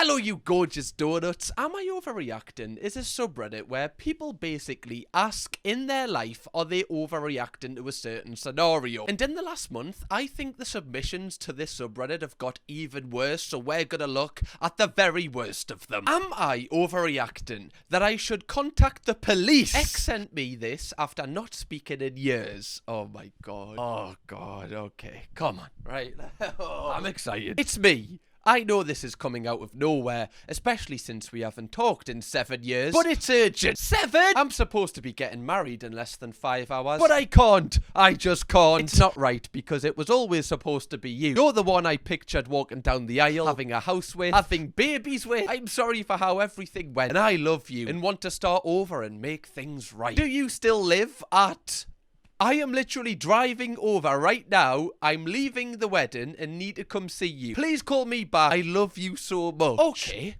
Hello, you gorgeous donuts. Am I Overreacting is a subreddit where people basically ask in their life, are they overreacting to a certain scenario? And in the last month, I think the submissions to this subreddit have got even worse, so we're gonna look at the very worst of them. Am I overreacting that I should contact the police? X sent me this after not speaking in years. Oh my god. Oh god, okay. Come on, right? I'm excited. It's me. I know this is coming out of nowhere, especially since we haven't talked in 7 years, but it's urgent. 7? I'm supposed to be getting married in less than 5 hours, but I can't. I just can't. It's not right, because it was always supposed to be you. You're the one I pictured walking down the aisle, having a house with, having babies with. I'm sorry for how everything went, and I love you and want to start over and make things right. Do you still live at... I am literally driving over right now. I'm leaving the wedding and need to come see you. Please call me back. I love you so much. Okay.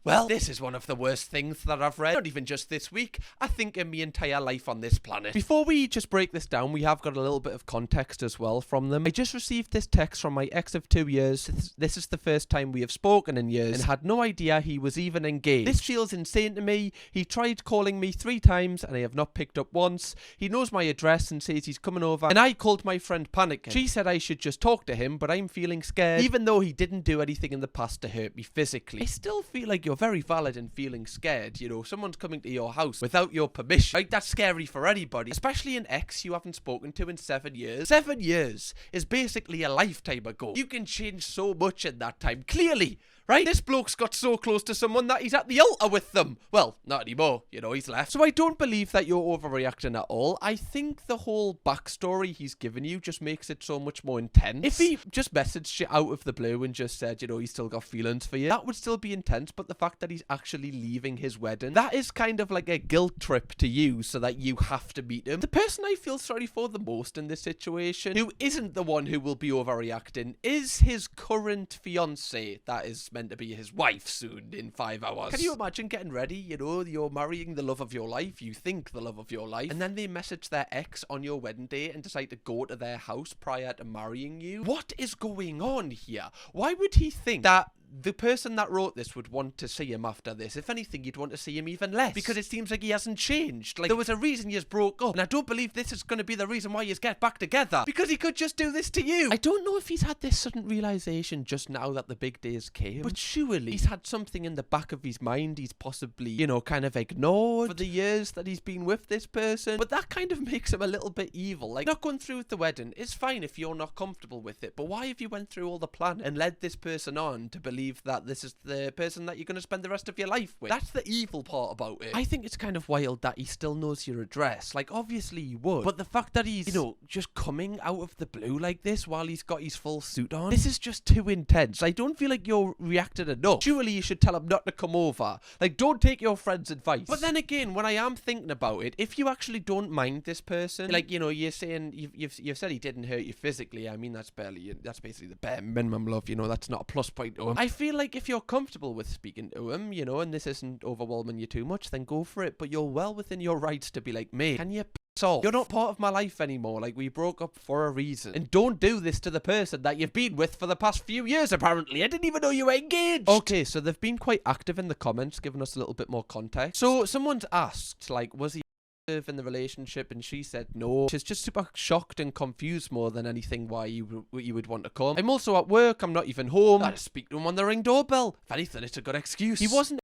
Well, this is one of the worst things that I've read. Not even just this week. I think in my entire life on this planet. Before we just break this down, we have got a little bit of context as well from them. I just received this text from my ex of 2 years. This is the first time we have spoken in years and had no idea he was even engaged. This feels insane to me. He tried calling me 3 times and I have not picked up once. He knows my address and says he's coming over. And I called my friend panicking. She said I should just talk to him, but I'm feeling scared. Even though he didn't do anything in the past to hurt me physically. I still feel like you're very valid in feeling scared. You know, someone's coming to your house without your permission. Like, that's scary for anybody, especially an ex you haven't spoken to in 7 years. 7 years is basically a lifetime ago. You can change so much in that time, clearly. Right? This bloke's got so close to someone that he's at the altar with them. Well, not anymore. You know, he's left. So I don't believe that you're overreacting at all. I think the whole backstory he's given you just makes it so much more intense. If he just messaged you out of the blue and just said, you know, he's still got feelings for you, that would still be intense. But the fact that he's actually leaving his wedding, that is kind of like a guilt trip to you so that you have to meet him. The person I feel sorry for the most in this situation, who isn't the one who will be overreacting, is his current fiance that is meant to be his wife soon in 5 hours. Can you imagine getting ready? You know, you're marrying the love of your life, you think the love of your life, and then they message their ex on your wedding day and decide to go to their house prior to marrying you. What is going on here? Why would he think that the person that wrote this would want to see him after this? If anything, you'd want to see him even less, because it seems like he hasn't changed. Like, there was a reason you broke up, and I don't believe this is going to be the reason why you get back together, because he could just do this to you. I don't know if he's had this sudden realization just now that the big days came, but surely he's had something in the back of his mind he's possibly, you know, kind of ignored for the years that he's been with this person. But that kind of makes him a little bit evil. Like, not going through with the wedding is fine if you're not comfortable with it, but why have you went through all the plan and led this person on to believe that this is the person that you're going to spend the rest of your life with? That's the evil part about it. I think it's kind of wild that he still knows your address. Like, obviously he would, but the fact that he's, you know, just coming out of the blue like this while he's got his full suit on, this is just too intense. I don't feel like you're reacting enough. Surely you should tell him not to come over. Like, don't take your friend's advice. But then again, when I am thinking about it, if you actually don't mind this person, like, you know, you're saying you've said he didn't hurt you physically. I mean, that's basically the bare minimum, love. You know, that's not a plus point to him. I feel like if you're comfortable with speaking to him, you know, and this isn't overwhelming you too much, then go for it. But you're well within your rights to be like, mate, can you piss off? You're not part of my life anymore. Like, we broke up for a reason. And don't do this to the person that you've been with for the past few years, apparently. I didn't even know you were engaged. Okay, so they've been quite active in the comments, giving us a little bit more context. So someone's asked, like, was he in the relationship, and she said no. She's just super shocked and confused more than anything why you would want to come. I'm also at work, I'm not even home. I just speak to him on the ring doorbell. If anything, it's a good excuse. He wasn't,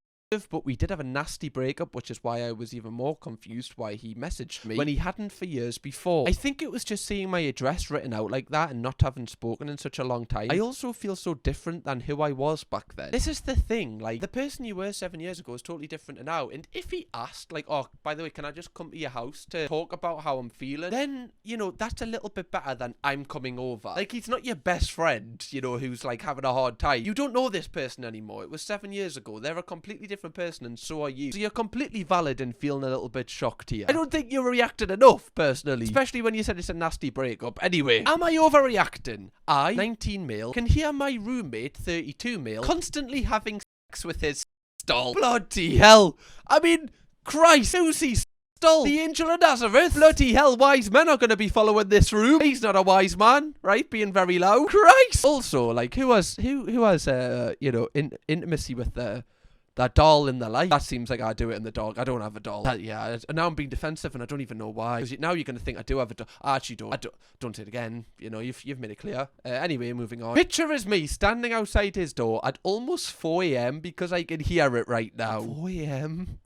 but we did have a nasty breakup, which is why I was even more confused why he messaged me when he hadn't for years before. I think it was just seeing my address written out like that and not having spoken in such a long time. I also feel so different than who I was back then. This is the thing, like, the person you were 7 years ago is totally different now. And if he asked, like, oh, by the way, can I just come to your house to talk about how I'm feeling, then, you know, that's a little bit better than I'm coming over. Like, he's not your best friend, you know, who's like having a hard time. You don't know this person anymore. It was 7 years ago. They're a completely different person, and so are you. So you're completely valid in feeling a little bit shocked here. I don't think you reacted enough, personally, especially when you said it's a nasty breakup. Anyway, am I overreacting? I, 19 male, can hear my roommate, 32 male, constantly having sex with his stall. Bloody hell. I mean, Christ, who's he doll. The angel of Nazareth. Bloody hell, wise men are going to be following this room. He's not a wise man, right? Being very loud. Christ. Also, like, who has you know, intimacy with that doll in their life? That seems like I do it in the dog. I don't have a doll. Yeah, and now I'm being defensive and I don't even know why. Because now you're going to think I do have a doll. I actually don't. Don't say it again. You know, you've made it clear. Anyway, moving on. Picture is me standing outside his door at almost 4 a.m. because I can hear it right now. 4 a.m.?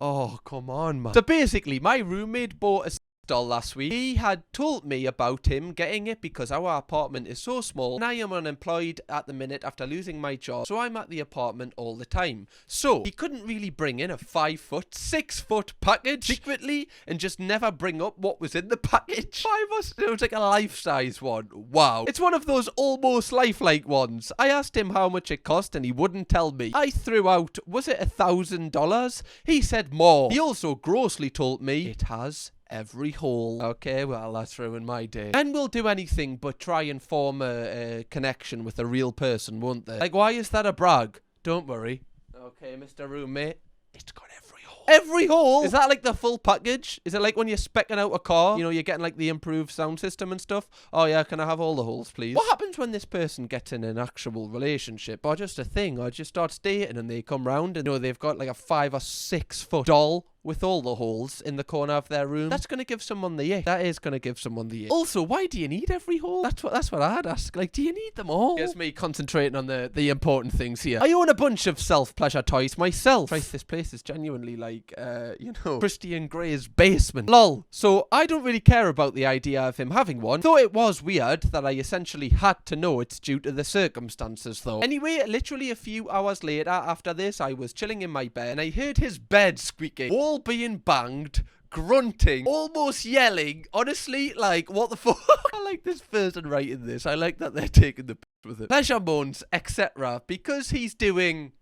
Oh, come on, man. So basically, my roommate bought a doll last week. He had told me about him getting it because our apartment is so small and I am unemployed at the minute after losing my job, so I'm at the apartment all the time. So he couldn't really bring in a 5-foot, 6-foot package secretly and just never bring up what was in the package. It was like a life-size one. Wow. It's one of those almost lifelike ones. I asked him how much it cost and he wouldn't tell me. I threw out, was it $1,000? He said more. He also grossly told me it has every hole. Okay, well, that's ruined my day. Men will do anything but try and form a connection with a real person, won't they? Like, why is that a brag? Don't worry. Okay, Mr. Roommate. It's got every hole. Every hole? Is that like the full package? Is it like when you're speccing out a car? You know, you're getting like the improved sound system and stuff? Oh yeah, can I have all the holes, please? What happens when this person gets in an actual relationship or just a thing or just starts dating and they come round and, you know, they've got like a 5 or 6 foot doll with all the holes in the corner of their room? That's going to give someone the ick. That is going to give someone the ick. Also, why do you need every hole? That's what I'd ask. Like, do you need them all? Here's me concentrating on the important things here. I own a bunch of self-pleasure toys myself. Christ, this place is genuinely like, you know, Christian Grey's basement. Lol. So I don't really care about the idea of him having one, though it was weird that I essentially had to know it's due to the circumstances though. Anyway, literally a few hours later after this, I was chilling in my bed and I heard his bed squeaking. Wall being banged, grunting, almost yelling. Honestly, like, what the fuck? I like this person writing this. I like that they're taking the piss with it. Pleasure moans, etc. Because he's doing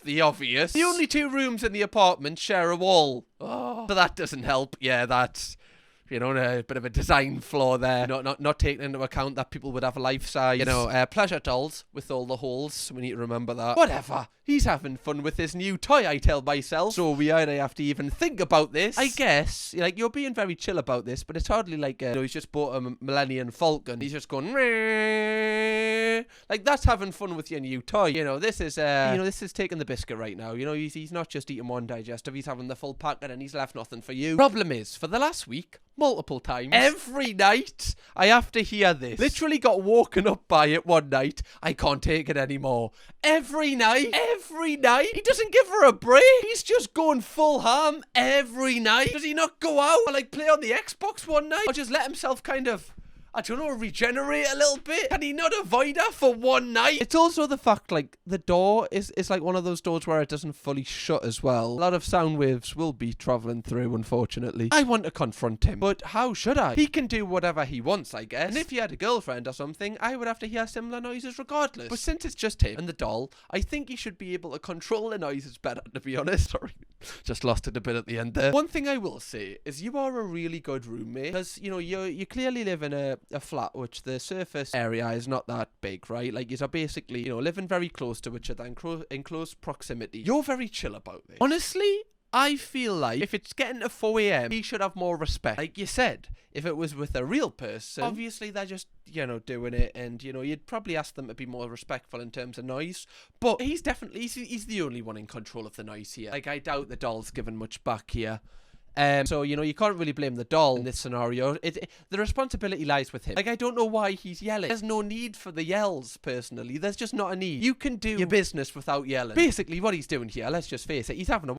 the obvious. The only 2 rooms in the apartment share a wall. Oh, but that doesn't help. Yeah, that's, you know, a bit of a design flaw there. Not taking into account that people would have a life size, you know, pleasure dolls with all the holes. We need to remember that. Whatever. He's having fun with his new toy, I tell myself. So we either have to even think about this. I guess, like, you're being very chill about this, but it's hardly like, you know, he's just bought a Millennium Falcon. He's just going, meh. Like, that's having fun with your new toy. You know, this is, this is taking the biscuit right now. You know, he's not just eating one digestive. He's having the full packet and he's left nothing for you. Problem is, for the last week, multiple times, every night, I have to hear this. Literally got woken up by it one night. I can't take it anymore. Every night. He doesn't give her a break. He's just going full ham every night. Does he not go out or like play on the Xbox one night? Or just let himself kind of, I don't know, regenerate a little bit? Can he not avoid her for one night? It's also the fact, like, the door is like one of those doors where it doesn't fully shut as well. A lot of sound waves will be travelling through, unfortunately. I want to confront him, but how should I? He can do whatever he wants, I guess. And if he had a girlfriend or something, I would have to hear similar noises regardless. But since it's just him and the doll, I think he should be able to control the noises better, to be honest. Sorry. Just lost it a bit at the end there. One thing I will say is you are a really good roommate because, you know, you clearly live in a flat which the surface area is not that big, right? Like, you're basically, you know, living very close to each other in close proximity. You're very chill about this. Honestly, I feel like if it's getting to 4 a.m, he should have more respect. Like you said, if it was with a real person, obviously they're just, you know, doing it, and, you know, you'd probably ask them to be more respectful in terms of noise. But he's definitely, he's the only one in control of the noise here. Like, I doubt the doll's given much back here. So, you know, you can't really blame the doll in this scenario. The responsibility lies with him. Like, I don't know why he's yelling. There's no need for the yells, personally. There's just not a need. You can do your business without yelling. Basically, what he's doing here, let's just face it, he's having a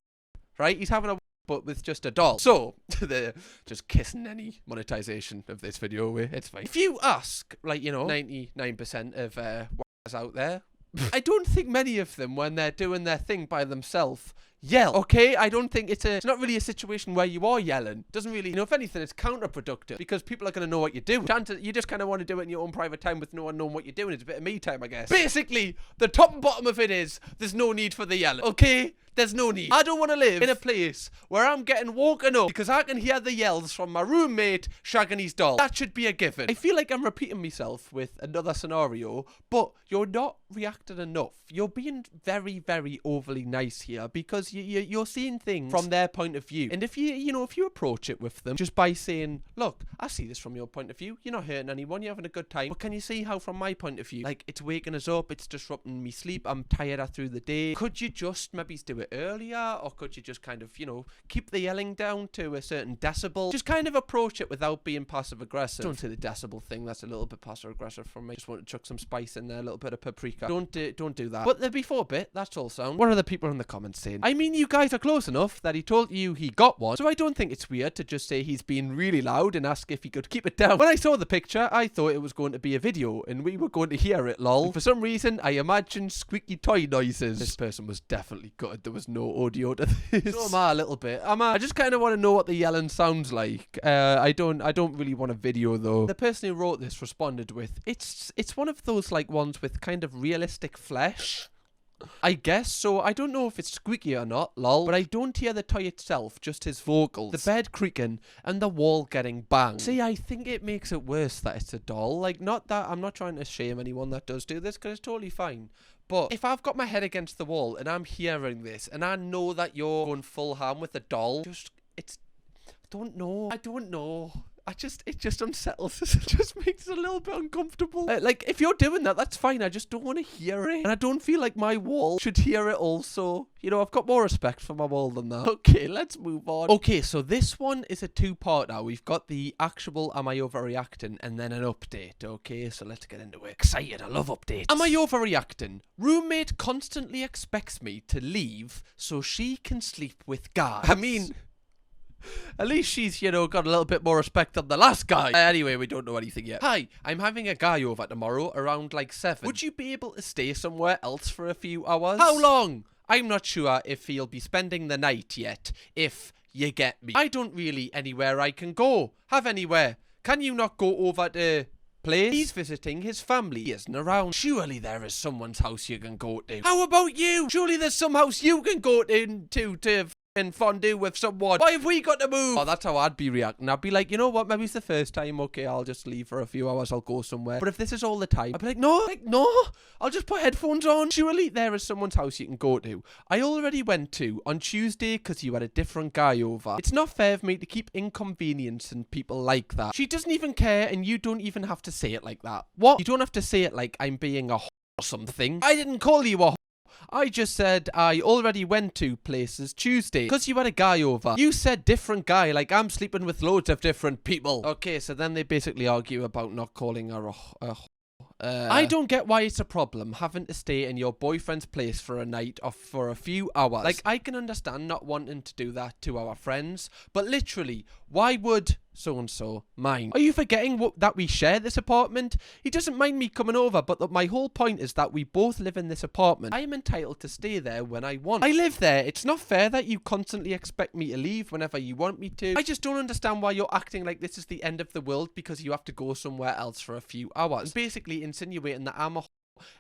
right? He's having a but with just a doll. So, they're just kissing any monetization of this video away. It's fine. If you ask, like, you know, 99% of whackers out there, I don't think many of them, when they're doing their thing by themselves, yell. Okay, I don't think it's not really a situation where you are yelling. Doesn't really, you know, if anything, it's counterproductive because people are going to know what you're doing. You just kind of want to do it in your own private time with no one knowing what you're doing. It's a bit of me time, I guess. Basically, the top and bottom of it is there's no need for the yelling. Okay? There's no need. I don't want to live in a place where I'm getting woken up because I can hear the yells from my roommate shagging his doll. That should be a given. I feel like I'm repeating myself with another scenario, but you're not reacted enough. You're being very, very overly nice here because you're seeing things from their point of view. And if if you approach it with them just by saying, look, I see this from your point of view. You're not hurting anyone. You're having a good time. But can you see how from my point of view, like, it's waking us up. It's disrupting me sleep. I'm tired through the day. Could you just maybe do it earlier? Or could you just kind of, keep the yelling down to a certain decibel? Just kind of approach it without being passive aggressive. Don't say the decibel thing. That's a little bit passive aggressive from me. Just want to chuck some spice in there, a little bit of paprika. Don't do that. But the before bit, that's all sound. What are the people in the comments saying? I mean, you guys are close enough that he told you he got one, so I don't think it's weird to just say he's being really loud and ask if he could keep it down. When I saw the picture, I thought it was going to be a video and we were going to hear it, lol. And for some reason, I imagined squeaky toy noises. This person was definitely gutted there was no audio to this. So am I a little bit. I just kind of want to know what the yelling sounds like. I don't really want a video though. The person who wrote this responded with, it's one of those like ones with kind of realistic flesh, I guess. So I don't know if it's squeaky or not, lol, but I don't hear the toy itself, just his vocals, the bed creaking, and the wall getting banged. See, I think it makes it worse that it's a doll. Like, not that I'm not trying to shame anyone that does do this, because it's totally fine. But if I've got my head against the wall and I'm hearing this and I know that you're going full ham with a doll, I don't know. It just unsettles us. It just makes it a little bit uncomfortable. Like, if you're doing that, that's fine. I just don't want to hear it. And I don't feel like my wall should hear it also. I've got more respect for my wall than that. Okay, let's move on. Okay, so this one is a two-parter. We've got the actual Am I Overreacting and then an update. Okay, so let's get into it. Excited, I love updates. Am I overreacting? Roommate constantly expects me to leave so she can sleep with guys. I mean, at least she's, got a little bit more respect than the last guy. Anyway, we don't know anything yet. Hi, I'm having a guy over tomorrow around like 7. Would you be able to stay somewhere else for a few hours? How long? I'm not sure if he'll be spending the night yet, if you get me. I don't really anywhere I can go. Have anywhere. Can you not go over to place? He's visiting his family. He isn't around. Surely there is someone's house you can go to. How about you? Surely there's some house you can go to and fondue with someone. Why have we got to move? Oh, that's how I'd be reacting. I'd be like, you know what, maybe it's the first time. Okay, I'll just leave for a few hours. I'll go somewhere. But if this is all the time, I'd be like, no, I'll just put headphones on. Surely there is someone's house you can go to. I already went to on Tuesday because you had a different guy over. It's not fair for me to keep inconveniencing people like that. She doesn't even care and you don't even have to say it like that. What? You don't have to say it like I'm being a or something. I didn't call you a I just said I already went to places Tuesday because you had a guy over. You said different guy, like I'm sleeping with loads of different people. Okay, so then they basically argue about not calling her I don't get why it's a problem having to stay in your boyfriend's place for a night or for a few hours. Like, I can understand not wanting to do that to our friends, but literally, why would so-and-so mind? Are you forgetting that we share this apartment? He doesn't mind me coming over, but my whole point is that we both live in this apartment. I am entitled to stay there when I want. I live there. It's not fair that you constantly expect me to leave whenever you want me to. I just don't understand why you're acting like this is the end of the world because you have to go somewhere else for a few hours. And basically insinuating that I'm a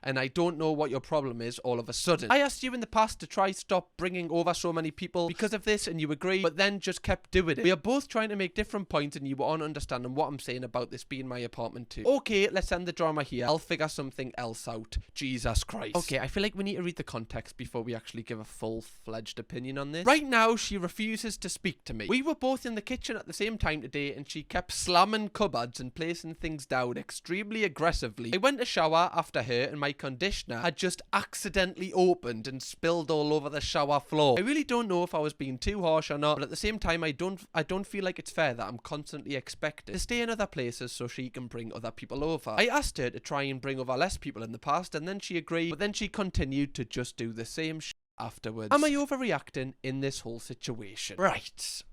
and I don't know what your problem is all of a sudden. I asked you in the past to try stop bringing over so many people because of this and you agreed, but then just kept doing it. We are both trying to make different points and you were understanding what I'm saying about this being my apartment too. Okay, let's end the drama here. I'll figure something else out. Jesus Christ. Okay, I feel like we need to read the context before we actually give a full-fledged opinion on this. Right now, she refuses to speak to me. We were both in the kitchen at the same time today and she kept slamming cupboards and placing things down extremely aggressively. I went to shower after her and my conditioner had just accidentally opened and spilled all over the shower floor. I really don't know if I was being too harsh or not, but at the same time I don't feel like it's fair that I'm constantly expected to stay in other places so she can bring other people over. I asked her to try and bring over less people in the past and then she agreed, but then she continued to just do the same afterwards. Am I overreacting in this whole situation? Right.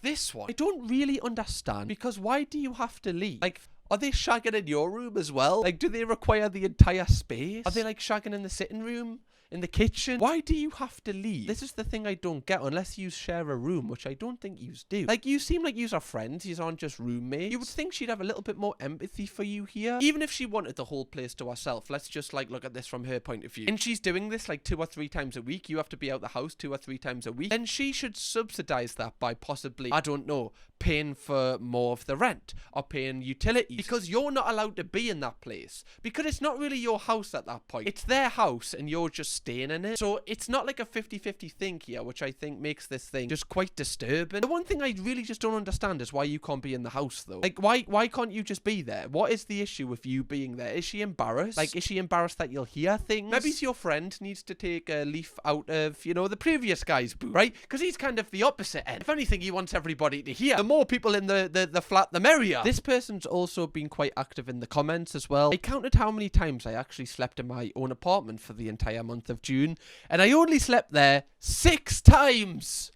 This one I don't really understand because why do you have to leave? Like, are they shagging in your room as well? Like, do they require the entire space? Are they like shagging in the sitting room? in the kitchen. Why do you have to leave? This is the thing I don't get, unless you share a room, which I don't think you do. Like, you seem like you are friends, you aren't just roommates. You would think she'd have a little bit more empathy for you here. Even if she wanted the whole place to herself, let's just like look at this from her point of view. And she's doing this like 2 or 3 times a week. You have to be out the house 2 or 3 times a week. And she should subsidize that by possibly, I don't know, paying for more of the rent or paying utilities, because you're not allowed to be in that place, because it's not really your house at that point. It's their house and you're just staying in it. So it's not like a 50-50 thing here, which I think makes this thing just quite disturbing. The one thing I really just don't understand is why you can't be in the house though. Like, why can't you just be there? What is the issue with you being there? Is she embarrassed? Like, is she embarrassed that you'll hear things? Maybe your friend needs to take a leaf out of, you know, the previous guy's boot, right? Because he's kind of the opposite end. If anything, he wants everybody to hear. The more people in the flat, the merrier. This person's also been quite active in the comments as well. I counted how many times I actually slept in my own apartment for the entire month of June, and I only slept there 6 times.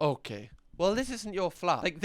Okay. Well, this isn't your flat. Like,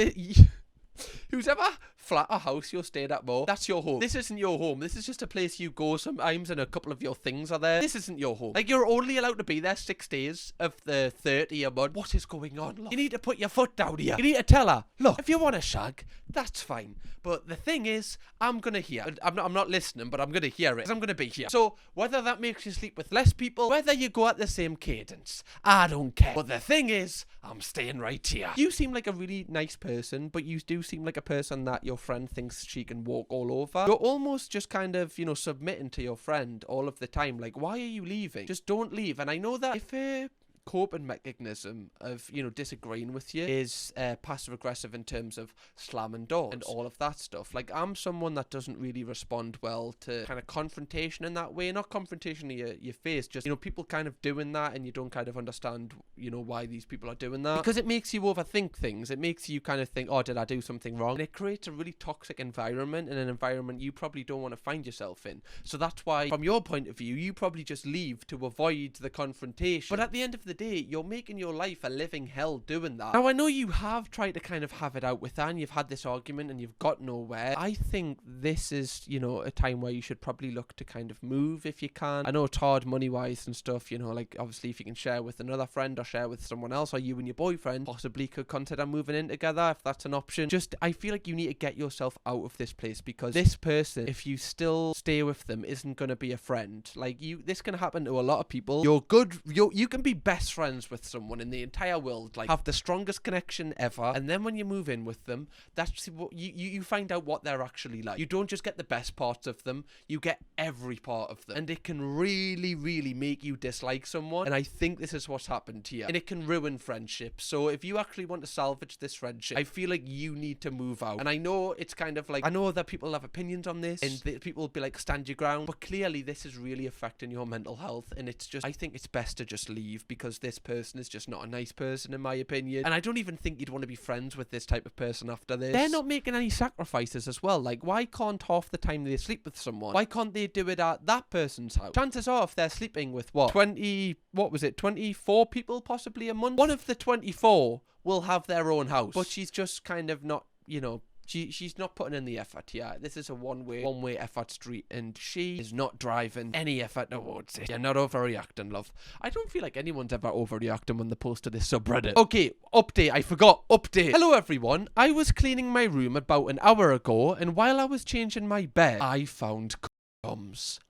who's ever flat or house you're staying at more, that's your home. This isn't your home. This is just a place you go sometimes and a couple of your things are there. This isn't your home. Like, you're only allowed to be there 6 days of the 30 a month. What is going on? Look, you need to put your foot down here. You need to tell her, look, if you want to shag, that's fine. But the thing is, I'm going to hear. I'm not listening, but I'm going to hear it, because I'm going to be here. So whether that makes you sleep with less people, whether you go at the same cadence, I don't care. But the thing is, I'm staying right here. You seem like a really nice person, but you do seem like a person that your friend thinks she can walk all over. You're almost just kind of, you know, submitting to your friend all of the time. Like, why are you leaving? Just don't leave. And I know that if a coping mechanism of, you know, disagreeing with you is passive aggressive in terms of slamming doors and all of that stuff. Like, I'm someone that doesn't really respond well to kind of confrontation in that way. Not confrontation to your face, just, you know, people kind of doing that and you don't kind of understand, you know, why these people are doing that, because it makes you overthink things. It makes you kind of think, oh, did I do something wrong? And it creates a really toxic environment, and an environment you probably don't want to find yourself in. So that's why, from your point of view, you probably just leave to avoid the confrontation. But at the end of the day, you're making your life a living hell doing that. Now, I know you have tried to kind of have it out with that, and you've had this argument and you've got nowhere. I think this is, you know, a time where you should probably look to kind of move if you can. I know it's hard money-wise and stuff, you know, like, obviously if you can share with another friend or share with someone else, or you and your boyfriend possibly could consider moving in together if that's an option. Just, I feel like you need to get yourself out of this place, because this person, if you still stay with them, isn't going to be a friend. Like, this can happen to a lot of people. You can be best friends with someone in the entire world, like, have the strongest connection ever, and then when you move in with them, that's what you find out what they're actually like. You don't just get the best parts of them, you get every part of them, and it can really, really make you dislike someone. And I think this is what's happened here, and it can ruin friendships. So if you actually want to salvage this friendship, I feel like you need to move out. And I know it's kind of like, I know that people have opinions on this, and people will be like, stand your ground, but clearly this is really affecting your mental health, and it's just, I think it's best to just leave, because this person is just not a nice person in my opinion, and I don't even think you'd want to be friends with this type of person after this. They're not making any sacrifices as well. Like, why can't half the time they sleep with someone, why can't they do it at that person's house? Chances are, if they're sleeping with 24 people possibly a month, one of the 24 will have their own house, but she's just kind of not, you know, she's not putting in the effort here. This is a one-way effort street, and she is not driving any effort towards it. You're not overreacting, love. I don't feel like anyone's ever overreacting when they post to this subreddit. Okay, update. I forgot. Update. Hello, everyone. I was cleaning my room about an hour ago, and while I was changing my bed, I found condoms.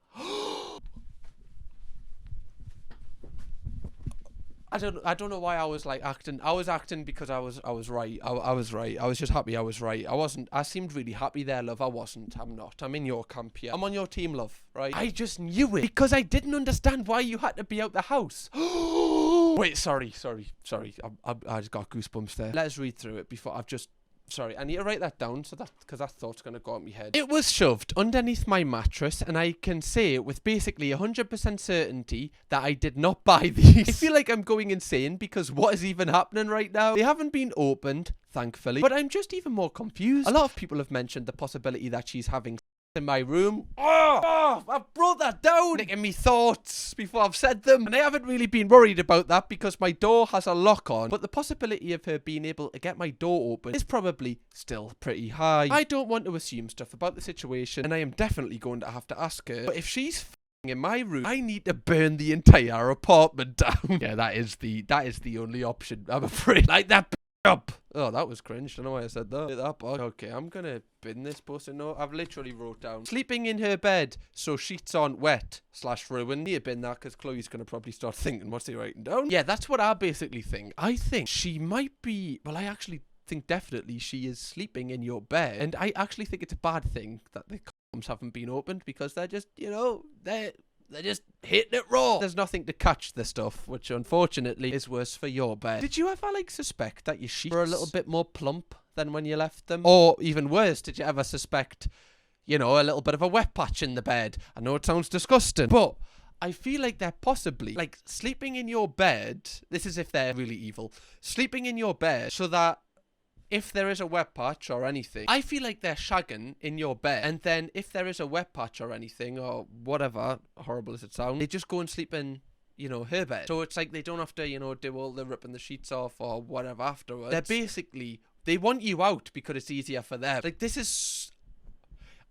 I don't know why I was like acting. I was acting because I was right. I was right. I was just happy I was right. I seemed really happy there, love. I wasn't. I'm not. I'm in your camp here. I'm on your team, love, right? I just knew it, because I didn't understand why you had to be out the house. Wait, sorry. I just got goosebumps there. Let's read through it before Sorry, I need to write that down, so because that thought's going to go out my head. It was shoved underneath my mattress, and I can say with basically 100% certainty that I did not buy these. I feel like I'm going insane, because what is even happening right now? They haven't been opened, thankfully, but I'm just even more confused. A lot of people have mentioned the possibility that she's having in my room. I've brought that down. Thinking me thoughts before I've said them. And I haven't really been worried about that because my door has a lock on. But the possibility of her being able to get my door open is probably still pretty high. I don't want to assume stuff about the situation, and I am definitely going to have to ask her. But if she's in my room, I need to burn the entire apartment down. Yeah, that is the only option, I'm afraid. Like that up. Oh, that was cringe. I don't know why I said that. Okay, I'm gonna bin this post-it note. I've literally wrote down sleeping in her bed so sheets aren't wet / ruined. Need to bin that because Chloe's gonna probably start thinking, what's he writing down? Yeah, that's what I basically think. I think she might be, well, I actually think definitely she is sleeping in your bed, and I actually think it's a bad thing that the condoms haven't been opened because they're just, they're just hitting it raw. There's nothing to catch the stuff, which unfortunately is worse for your bed. Did you ever suspect that your sheets were a little bit more plump than when you left them? Or even worse, did you ever suspect, a little bit of a wet patch in the bed? I know it sounds disgusting, but I feel like they're possibly sleeping in your bed. This is if they're really evil. Sleeping in your bed so that if there is a wet patch or anything, I feel like they're shagging in your bed. And then if there is a wet patch or anything or whatever, horrible as it sounds, they just go and sleep in, her bed. So it's like they don't have to, do all the ripping the sheets off or whatever afterwards. They're basically, they want you out because it's easier for them. This is...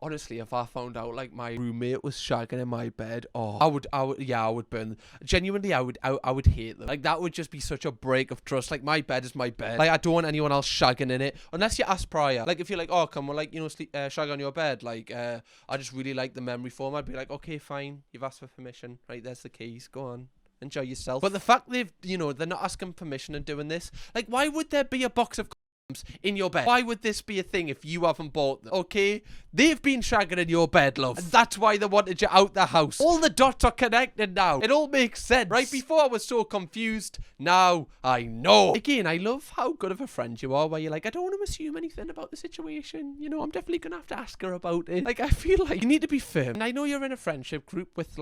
Honestly, if I found out my roommate was shagging in my bed, I would burn. Genuinely, I would hate them. That would just be such a break of trust. My bed is my bed. I don't want anyone else shagging in it unless you ask prior. If you're like, oh, come on, sleep, shag on your bed. I just really like the memory foam. I'd be like, okay, fine, you've asked for permission. Right, there's the keys. Go on. Enjoy yourself. But the fact they're not asking permission and doing this, why would there be a box of in your bed? Why would this be a thing if you haven't bought them? Okay, they've been shagging in your bed, love, and that's why they wanted you out the house. All the dots are connected now. It all makes sense. Right before I was so confused, now I know. Again, I love how good of a friend you are, where you're like, I don't want to assume anything about the situation, I'm definitely gonna have to ask her about it. I feel like you need to be firm, and I know you're in a friendship group with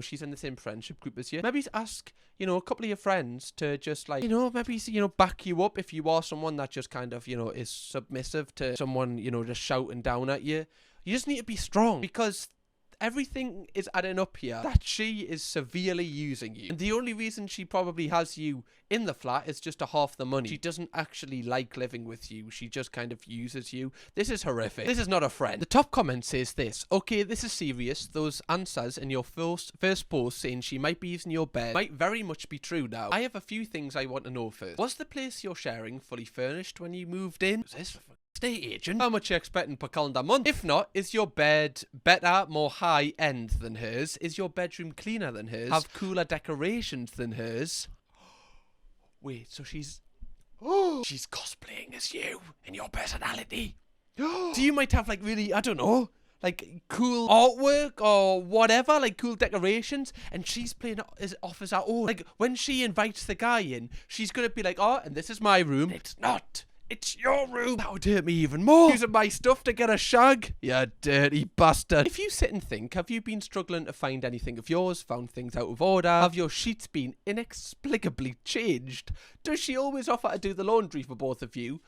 she's in the same friendship group as you. Maybe ask a couple of your friends to just maybe back you up if you are someone that just kind of is submissive to someone just shouting down at you. You just need to be strong because everything is adding up here that she is severely using you. And the only reason she probably has you in the flat is just to half the money. She doesn't actually like living with you. She just kind of uses you. This is horrific. This is not a friend. The top comment says this. Okay, this is serious. Those answers in your first post saying she might be using your bed might very much be true now. I have a few things I want to know first. Was the place you're sharing fully furnished when you moved in? Was this estate agent? How much are you expecting per calendar month? If not, is your bed better, more high end than hers? Is your bedroom cleaner than hers? Have cooler decorations than hers? Wait, so she's cosplaying as you in your personality. So you might have really, I don't know, cool artwork or whatever, cool decorations, and she's playing it off as her own. When she invites the guy in, she's gonna be like, oh, and this is my room. It's not. It's your room. That would hurt me even more. Using my stuff to get a shag? You dirty bastard. If you sit and think, have you been struggling to find anything of yours? Found things out of order? Have your sheets been inexplicably changed? Does she always offer to do the laundry for both of you?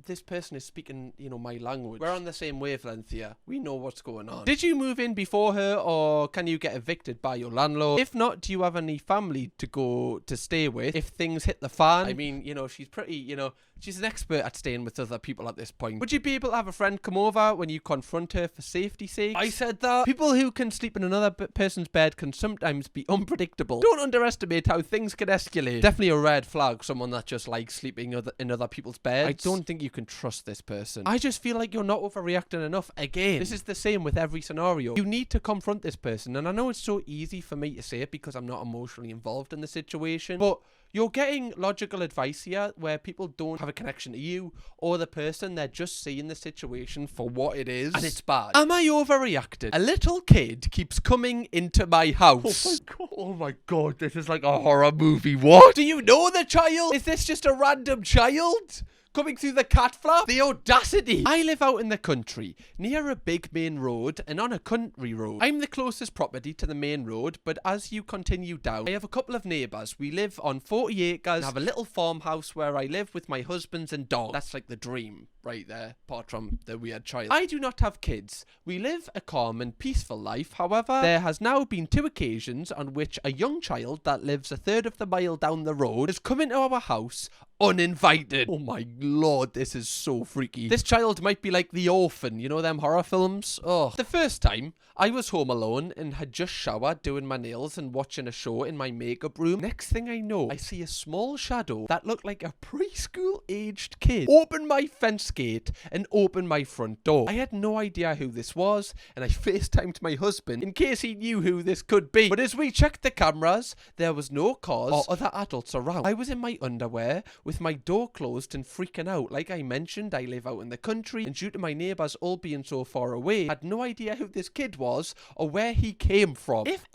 This person is speaking, my language. We're on the same wavelength here. We know what's going on. Did you move in before her, or can you get evicted by your landlord? If not, do you have any family to stay with if things hit the fan? I mean, she's pretty, she's an expert at staying with other people at this point. Would you be able to have a friend come over when you confront her for safety's sake? I said that. People who can sleep in another person's bed can sometimes be unpredictable. Don't underestimate how things can escalate. Definitely a red flag, someone that just likes sleeping in other people's beds. I don't think you can trust this person. I just feel like you're not overreacting enough. Again, this is the same with every scenario. You need to confront this person, and I know it's so easy for me to say it because I'm not emotionally involved in the situation, but you're getting logical advice here where people don't have a connection to you or the person. They're just seeing the situation for what it is, and it's bad. Am I overreacting? A little kid keeps coming into my house. Oh my god, this is like a horror movie. What? Do you know the child? Is this just a random child? coming through the cat flap. The audacity. I live out in the country, near a big main road and on a country road. I'm the closest property to the main road, but as you continue down, I have a couple of neighbours. We live on 40 acres, have a little farmhouse where I live with my husbands and dog. That's like the dream right there, apart from the weird child. I do not have kids. We live a calm and peaceful life. However, there has now been 2 occasions on which a young child that lives a third of the mile down the road has come into our house uninvited. Oh my lord, this is so freaky. This child might be like the orphan, you know them horror films? Oh. The first time, I was home alone and had just showered, doing my nails and watching a show in my makeup room. Next thing I know, I see a small shadow that looked like a preschool-aged kid open my fence gate and open my front door. I had no idea who this was, and I FaceTimed my husband in case he knew who this could be. But as we checked the cameras, there was no cars or other adults around. I was in my underwear with my door closed and freaking out. Like I mentioned, I live out in the country, and due to my neighbours all being so far away, I had no idea who this kid was or where he came from. If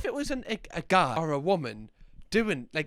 it was a guy or a woman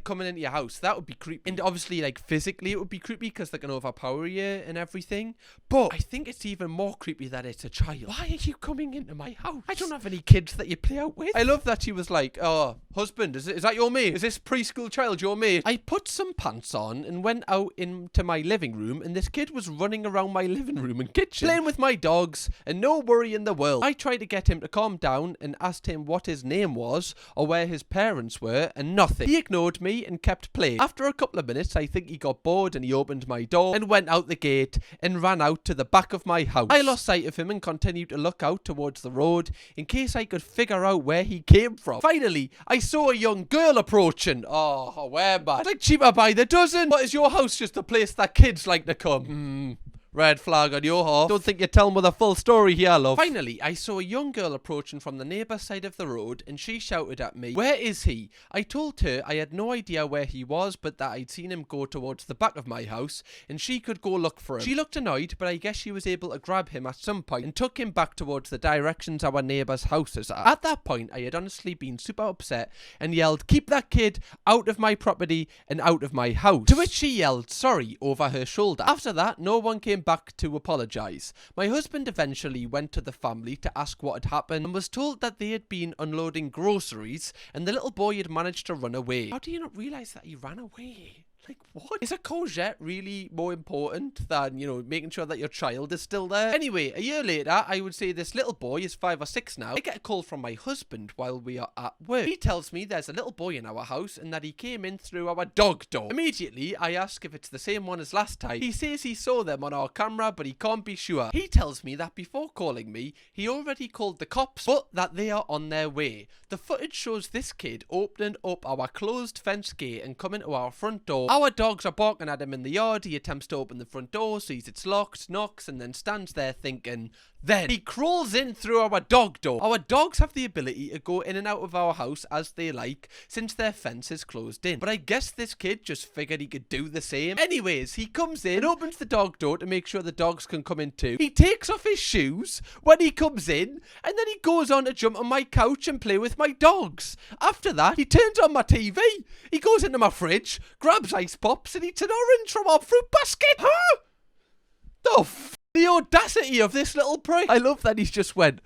coming into your house, that would be creepy. And obviously, like, physically it would be creepy because they can overpower you and everything. But I think it's even more creepy that it's a child. Why are you coming into my house? I don't have any kids that you play out with. I love that he was like, oh, husband, is that your mate? Is this preschool child your mate? I put some pants on and went out into my living room, and this kid was running around my living room and kitchen, playing with my dogs, and no worry in the world. I tried to get him to calm down and asked him what his name was or where his parents were, and nothing. He ignored me and kept playing. After a couple of minutes, I think he got bored and he opened my door and went out the gate and ran out to the back of my house. I lost sight of him and continued to look out towards the road in case I could figure out where he came from. Finally, I saw a young girl approaching. Oh, where am I? It's like cheaper by the dozen. What, is your house just a place that kids like to come? Red flag on your half. Don't think you're telling me the full story here, love. Finally, I saw a young girl approaching from the neighbour side of the road, and she shouted at me, "Where is he?" I told her I had no idea where he was, but that I'd seen him go towards the back of my house, and she could go look for him. She looked annoyed, but I guess she was able to grab him at some point and took him back towards the directions our neighbour's house is at. At that point, I had honestly been super upset and yelled, "Keep that kid out of my property and out of my house." To which she yelled sorry over her shoulder. After that, no one came back to apologise. My husband eventually went to the family to ask what had happened and was told that they had been unloading groceries and the little boy had managed to run away. How do you not realise that he ran away? Like, what? Is a courgette really more important than, you know, making sure that your child is still there? Anyway, a year later, I would say this little boy is 5 or 6 now. I get a call from my husband while we are at work. He tells me there's a little boy in our house and that he came in through our dog door. Immediately, I ask if it's the same one as last time. He says he saw them on our camera, but he can't be sure. He tells me that before calling me, he already called the cops, but that they are on their way. The footage shows this kid opening up our closed fence gate and coming to our front door. Our dogs are barking at him in the yard. He attempts to open the front door, sees it's locked, knocks, and then stands there thinking. Then he crawls in through our dog door. Our dogs have the ability to go in and out of our house as they like since their fence is closed in. But I guess this kid just figured he could do the same. Anyways, he comes in and opens the dog door to make sure the dogs can come in too. He takes off his shoes when he comes in, and then he goes on to jump on my couch and play with my dogs. After that, he turns on my TV. He goes into my fridge, grabs ice pops, and eats an orange from our fruit basket. Huh? The audacity of this little prick. I love that he's just went,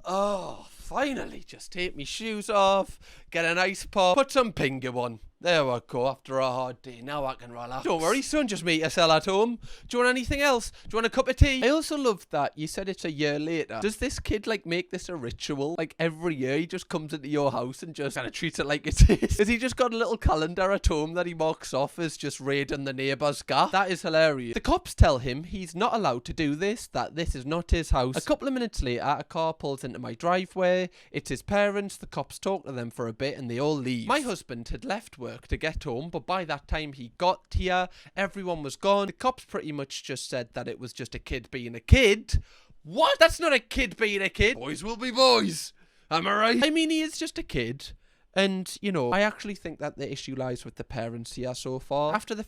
oh, finally, just take me shoes off, get an ice pop, put some pinga on. There we go, after a hard day, now I can relax. Don't worry, son, just meet yourself at home. Do you want anything else? Do you want a cup of tea? I also love that you said it's a year later. Does this kid, like, make this a ritual? Like, every year he just comes into your house and just kind of treats it like it's his? Has he just got a little calendar at home that he marks off as just raiding the neighbour's gaff? That is hilarious. The cops tell him he's not allowed to do this, that this is not his house. A couple of minutes later, a car pulls into my driveway. It's his parents. The cops talk to them for a bit and they all leave. My husband had left work to get home, but by that time he got here, everyone was gone. The cops pretty much just said that it was just a kid being a kid. What? That's not a kid being a kid. Boys will be boys. Am I right? I mean, he is just a kid. And, you know, I actually think that the issue lies with the parents here so far. Before the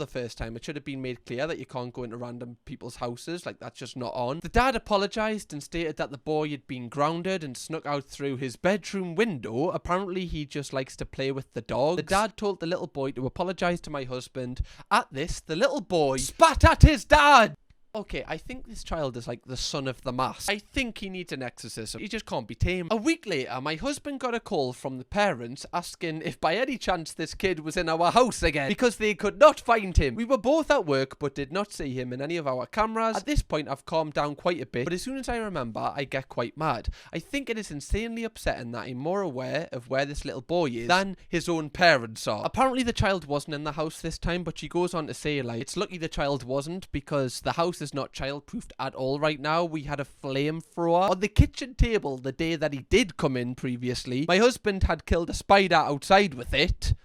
first time, it should have been made clear that you can't go into random people's houses, like that's just not on. The dad apologised and stated that the boy had been grounded and snuck out through his bedroom window. Apparently he just likes to play with the dogs. The dad told the little boy to apologise to my husband. At this, the little boy spat at his dad! Okay, I think this child is like the son of the mask. I think he needs an exorcism. He just can't be tamed. A week later, my husband got a call from the parents asking if by any chance this kid was in our house again because they could not find him. We were both at work but did not see him in any of our cameras. At this point, I've calmed down quite a bit, but as soon as I remember, I get quite mad. I think it is insanely upsetting that I'm more aware of where this little boy is than his own parents are. Apparently, the child wasn't in the house this time, but she goes on to say, like, it's lucky the child wasn't because the house is not child-proofed at all right now. We had a flamethrower on the kitchen table the day that he did come in previously. My husband had killed a spider outside with it.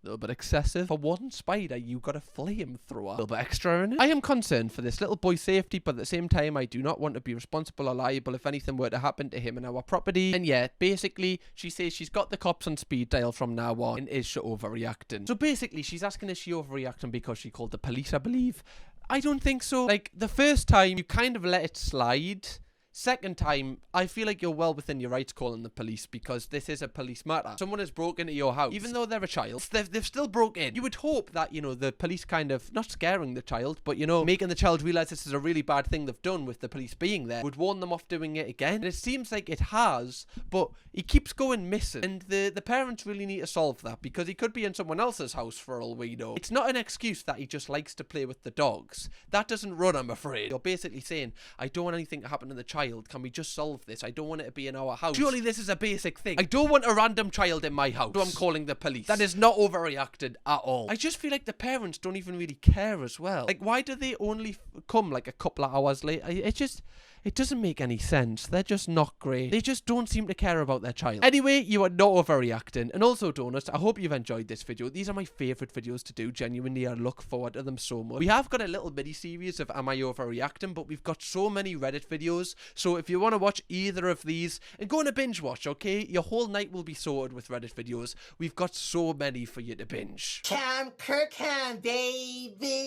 A little bit excessive. For one spider, you got a flamethrower. A little bit extra in it. I am concerned for this little boy's safety, but at the same time, I do not want to be responsible or liable if anything were to happen to him and our property. And yeah, basically, she says she's got the cops on speed dial from now on, and is she overreacting? So basically, she's asking is she overreacting because she called the police, I believe. I don't think so. Like, the first time, you kind of let it slide. Second time, I feel like you're well within your rights calling the police because this is a police matter. Someone has broken into your house. Even though they're a child, they've still broke in. You would hope that, you know, the police kind of, not scaring the child, but, you know, making the child realise this is a really bad thing they've done with the police being there, would warn them off doing it again. And it seems like it has, but he keeps going missing. And the parents really need to solve that because he could be in someone else's house for all we know. It's not an excuse that he just likes to play with the dogs. That doesn't run, I'm afraid. You're basically saying, I don't want anything to happen to the child. Can we just solve this? I don't want it to be in our house. Surely this is a basic thing. I don't want a random child in my house, so I'm calling the police. That is not overreacted at all. I just feel like the parents don't even really care as well. Like, why do they only come like a couple of hours late? It doesn't make any sense. They're just not great. They just don't seem to care about their child. Anyway, you are not overreacting. And also, Donuts, I hope you've enjoyed this video. These are my favourite videos to do. Genuinely, I look forward to them so much. We have got a little mini-series of Am I Overreacting, but we've got so many Reddit videos. So if you want to watch either of these, and go on a binge watch, okay? Your whole night will be sorted with Reddit videos. We've got so many for you to binge. Kirkham, baby!